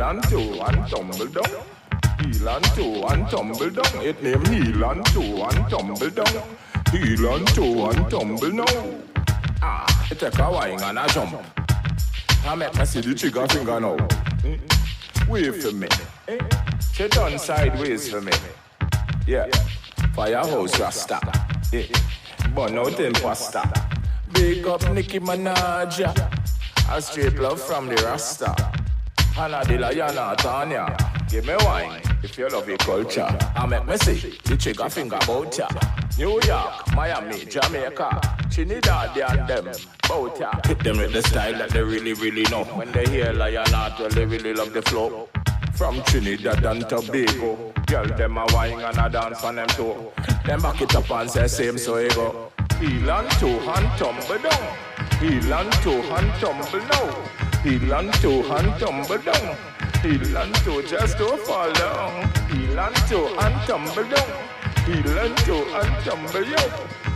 and toe and tumble down. Heel and toe and tumble down. It name heel and toe and tumble down. Heel and toe and tumble now. It take a wine and a jump. I make me see the trigger finger now. Wave for me. She turn sideways for me. Yeah. Firehouse Rasta. Yeah. Burn out imposter. Big up Nicki Minaj. A straight love from the Rasta. Hannah the Lion Heart on ya. Give me wine if you love your culture. I make me see the trigger finger bout ya. New York, Miami, Jamaica, Trinidad and them bout ya. Hit them with the style that they really, really know. When they hear Lion Heart, well, they really love the flow. From Trinidad and Tobago, girl them a wine and a dance on them too. Them back it up and say same so you go. Heel and toe and tumble down. Heel and toe and tumble down. Heel and toe and tumble down. Heel and toe just don't fall down. Heel and toe and tumble down. Heel and toe and tumble down.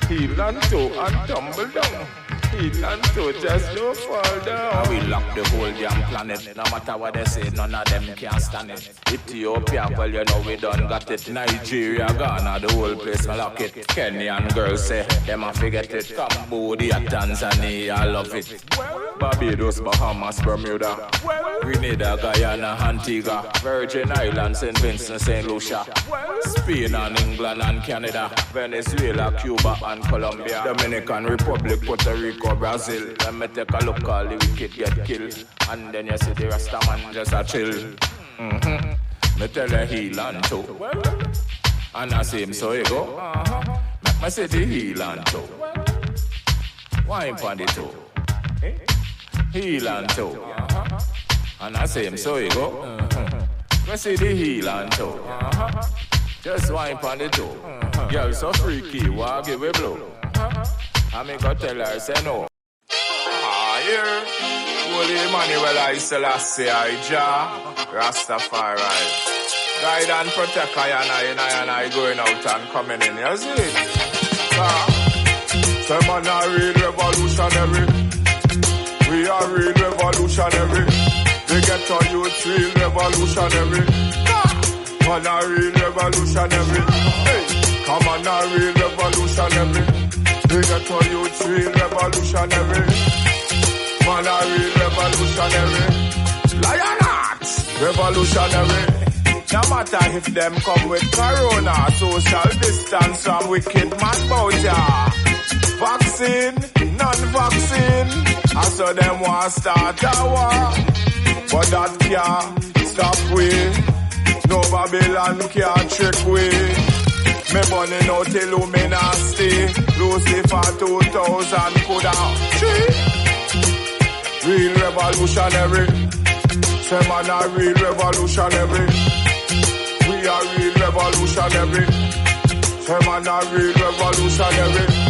Heel and toe and tumble down. Heel and toe just don't fall down. We lock the whole damn planet. No matter what they say, none of them can stand it. Ethiopia, well you know we done got it. Nigeria, Ghana, the whole place lock it. Kenyan girls say, them a forget it. Cambodia, Tanzania, I love it. Barbados, Bahamas, Bermuda, Grenada, Guyana, Antigua, Virgin Islands, St. Vincent, St. Lucia, Spain and England and Canada, Venezuela, Cuba and Colombia, Dominican Republic, Puerto Rico, Brazil. Let me take a look, all the wicked get killed. And then you see the Rasta man just a chill. Me tell you heel and toe. And I see him so you go. Make me say the heel and toe. Wine on the toe. Heel and toe. And I say him so you go. Me see the heel and toe. Just wine on the toe. Girl so freaky, why give a blow? I me go tell her say no. Here, Holy Emmanuel I Selassie I Jah Rastafari. Guide and protect I and I going out and coming in. You see it? Say man a real revolutionary. We are real revolutionary. We get our youth real revolutionary. Man a real revolutionary. Hey, come on a real revolutionary. We get our youth real revolutionary. Man a real revolutionary. Lion Heart revolutionary. No matter if them come with corona, social distance from wicked man bout ya. Vaccine, non-vaccine, I saw them want start a war. But that can't stop we. No Babylon can't trick we. Me burning out Illuminati, Lucifer 2000 coulda. Real revolutionary. Say man a real revolutionary. We are real revolutionary. Say man a real revolutionary.